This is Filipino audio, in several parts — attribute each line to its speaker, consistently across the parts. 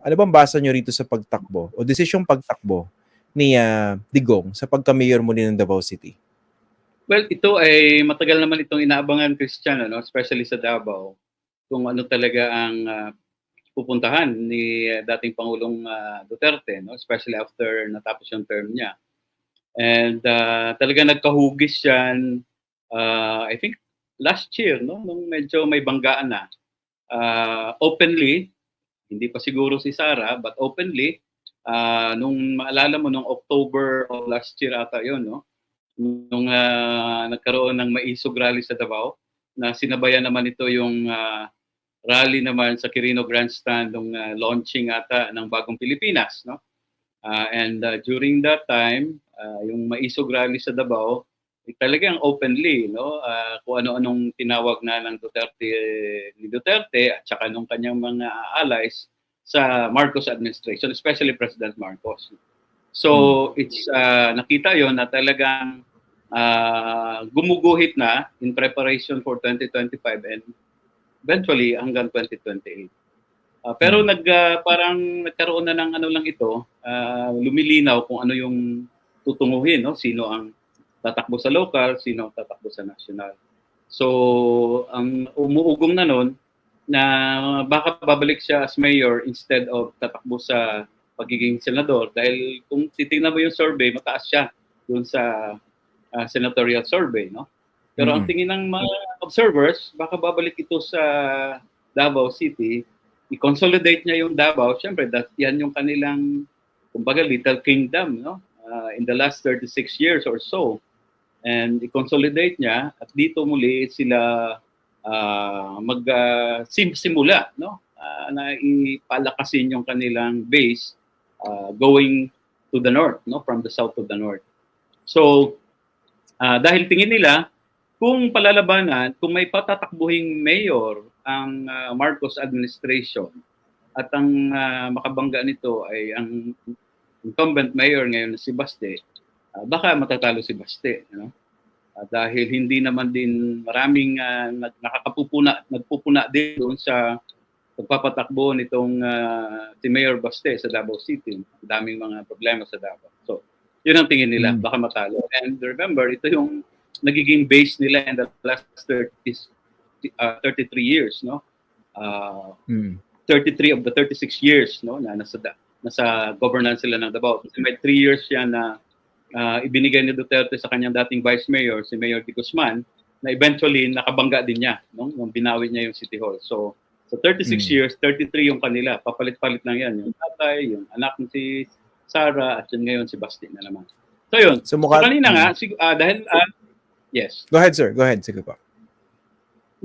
Speaker 1: Ano bang basa nyo rito sa pagtakbo o desisyong pagtakbo ni Digong sa pagka-mayor muli ng Davao City?
Speaker 2: Well, ito ay matagal naman itong inaabangan, Christian, ano, especially sa Davao, kung ano talaga ang pupuntahan ni dating Pangulong Duterte, no, especially after natapos yung term niya. And talaga nagkahugis yan, I think last year, no, nung medyo may banggaan na, openly, hindi pa siguro si Sara, but openly, nung maalala mo, nung October of last year ata yun, no, nung nagkaroon ng maisog rally sa Davao, na sinabayan naman ito yung rally naman sa Quirino Grandstand nung launching ata ng Bagong Pilipinas, no? And during that time, yung maisog rally sa Davao, talagang openly, no, kung ano-anong tinawag na ng ni Duterte at saka nung kanyang mga allies sa Marcos administration, especially President Marcos. So it's nakita yon na talagang gumuguhit na in preparation for 2025 and eventually hanggang 2028. Pero parang nagkaroon na ng ano lang ito, lumilinaw kung ano yung tutunguhin, no? Sino ang tatakbo sa local, sino ang tatakbo sa national. So ang umuugong na nun na baka babalik siya as mayor instead of tatakbo sa pagiging senador, dahil kung titingnan mo yung survey, mataas siya doon sa senatorial survey, no? Pero ang tingin ng mga observers, baka babalik ito sa Davao City, i-consolidate niya yung Davao. Siyempre, yan yung kanilang, kumbaga, little kingdom, no? In the last 36 years or so. And i-consolidate niya at dito muli sila magsimula, no? Na ipalakasin yung kanilang base going to the north, no, from the south to the north. So dahil tingin nila kung palalabanan, kung may patatakbuhing mayor ang Marcos administration at ang makabangga nito ay ang incumbent mayor ngayon na si Baste, baka matatalo si Baste, no? Dahil hindi naman din maraming nagpupuna din doon sa pagpapatakbo nitong si Mayor Baste sa Davao City. Daming mga problema sa Davao. So, yun ang tingin nila, baka matalo. And remember, ito yung nagiging base nila in the last 33 years, no? 33 of the 36 years, no, na nasa governance sila ng Davao. Kasi may 3 years yan na ibinigay ni Duterte sa kanyang dating vice mayor, si Mayor de Guzman, na eventually nakabangga din niya, no, nung binawi niya yung City Hall. So, sa 36 years, 33 yung kanila. Papalit-palit lang yan. Yung tatay, yung anak ni si Sara, at yun ngayon si Basti na naman. So yun. So kanina nga, dahil, yes.
Speaker 1: Go ahead, sir. Go ahead. Sige pa.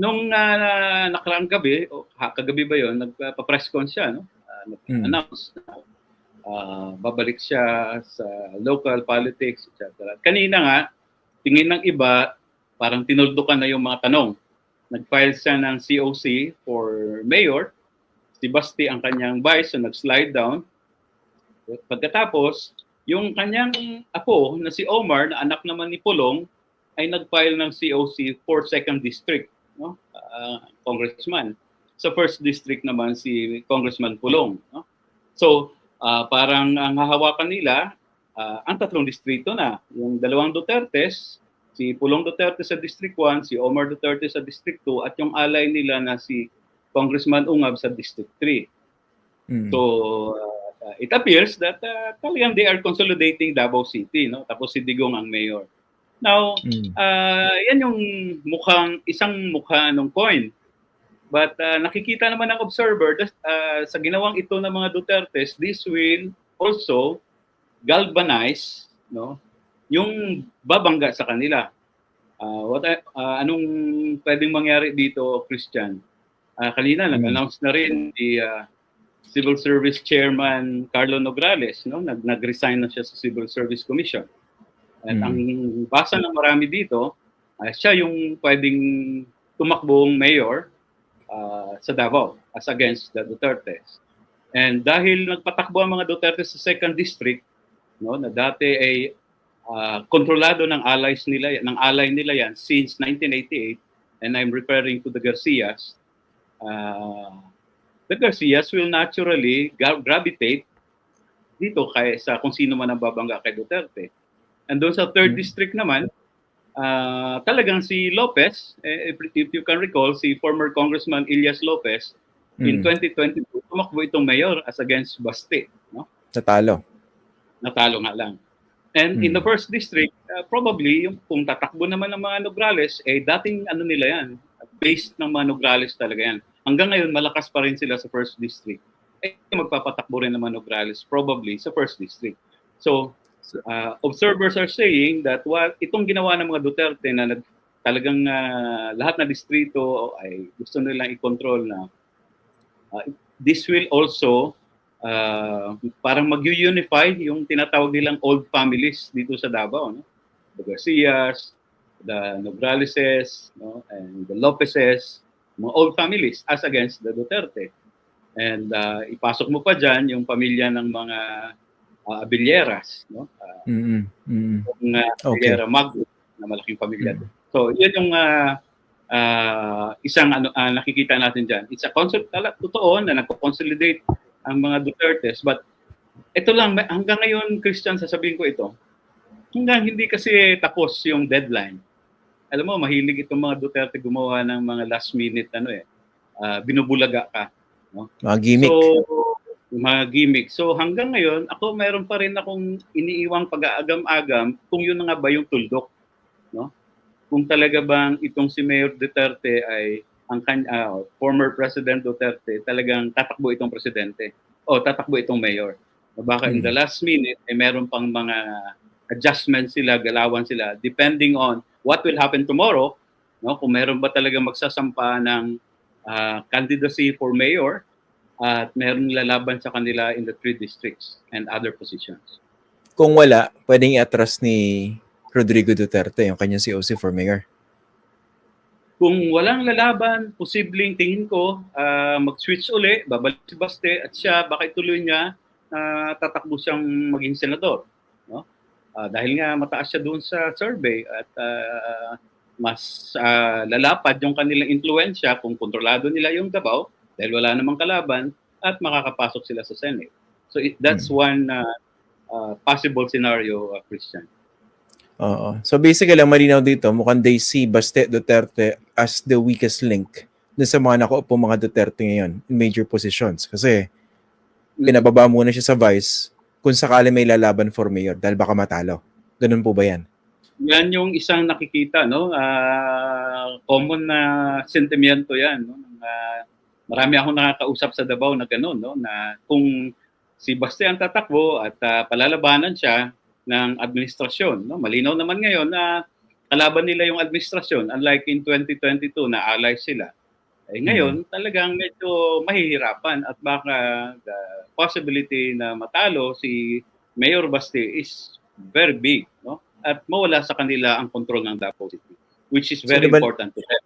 Speaker 2: Nung nakaraang gabi, kagabi ba yun, nagpa-press con siya, no? Nag-announce na babalik siya sa local politics, etc. Kanina nga, tingin ng iba, parang tinuldukan na yung mga tanong. Nag-file siya ng COC for mayor. Si Basti ang kanyang vice, so nag-slide down. Pagkatapos, yung kanyang apo na si Omar, na anak naman ni Pulong, ay nag-file ng COC for 2nd District, no? Congressman. Sa 1st District naman si Congressman Pulong. No? So, parang ang hahawakan nila, ang 3 distrito na. Yung 2 Dutertes, si Pulong Duterte sa District 1, si Omar Duterte sa District 2, at yung alay nila na si Congressman Ungab sa District 3. So, it appears that talagang they are consolidating Davao City, no? Tapos si Digong ang mayor. Now, yan yung isang mukha ng coin. But nakikita naman ng observer sa ginawang ito ng mga Dutertes, this will also galvanize, no, yung babangga sa kanila. Anong pwedeng mangyari dito, Christian? Kanina nag-announce na rin si Civil Service Chairman Carlo Nograles, no? Nag-resign na siya sa Civil Service Commission. At ang basa ng marami dito, siya yung pwedeng tumakbong mayor sa Davao as against the Dutertes. And dahil nagpatakbo ang mga Duterte sa 2nd District, no, na dati ay kontrolado ng allies nila, ng ally nila yan since 1988, and I'm referring to the Garcias. the Garcias will naturally gravitate dito kay sa kung sino man ang babangga kay Duterte. And doon sa 3rd district naman, talagang si Lopez, if you can recall, si former Congressman Elias Lopez, in 2022, tumakbo itong mayor as against Baste. No?
Speaker 1: Natalo.
Speaker 2: Natalo nga lang. And in the 1st district, probably, yung, kung tatakbo naman ng mga Nograles, dating ano nila yan, based ng mga Nograles talaga yan. Hanggang ngayon, malakas pa rin sila sa 1st district. Magpapatakbo rin naman Nograles probably sa 1st district. So, observers are saying that itong ginawa ng mga Duterte na talagang lahat na distrito ay gusto nilang i-control na this will also parang mag-unify yung tinatawag nilang old families dito sa Davao. No? The Garcias, the Nograleses, no? And the Lopezes, mga old families as against the Duterte. And ipasok mo pa dyan yung pamilya ng mga Abilleras, no? Yung Abillera Magno na malaking pamilya. So, yan yung isang nakikita natin dyan. It's a concept, totoo na nagko-consolidate ang mga Dutertes. But ito lang, hanggang ngayon, Christian, sasabihin ko ito, hanggang hindi kasi tapos yung deadline. Alam mo, mahilig itong mga Duterte gumawa ng mga last minute, binubulaga ka. No?
Speaker 1: Mga gimmick.
Speaker 2: So, mga gimmick. So hanggang ngayon, ako meron pa rin akong iniiwang pag-aagam-agam kung yun nga ba yung tuldok. No? Kung talaga bang itong si Mayor Duterte ay ang former President Duterte talagang tatakbo itong presidente o tatakbo itong mayor. Baka in the last minute ay meron pang mga adjustments sila, galawan sila depending on what will happen tomorrow. No? Kung meron ba talaga magsasampa ng candidacy for mayor at meron lalaban sa kanila in the 3 districts and other positions.
Speaker 1: Kung wala, pwedeng i-atras ni Rodrigo Duterte yung kanyang COC for mayor.
Speaker 2: Kung walang lalaban, posibleng tingin ko mag-switch uli, babalik si Baste at siya baka ituloy niya tatakbo siyang maging senador. No? Dahil nga mataas siya doon sa survey at mas lalapad yung kanilang influensya kung kontrolado nila yung Davao dahil wala namang kalaban at makakapasok sila sa Senate. So that's one possible scenario, Christian.
Speaker 1: Oo. So basically, ang malinaw dito, mukhang they see Baste Duterte as the weakest link dun sa mga nakaupo mga Duterte ngayon in major positions. Kasi pinababa muna siya sa vice kung sakali may lalaban for mayor dahil baka matalo. Ganun po ba yan?
Speaker 2: Yan yung isang nakikita, no? Common na sentimento yan, no? Marami akong nakakausap sa Davao na gano'n, no? Na kung si Baste ang tatakbo at palalabanan siya ng administrasyon, no? Malinaw naman ngayon na kalaban nila yung administrasyon, unlike in 2022 na allies sila. Ngayon, talagang medyo mahihirapan at baka the possibility na matalo si Mayor Baste is very big, no? At mawala sa kanila ang control ng Davao City, which is very important to them.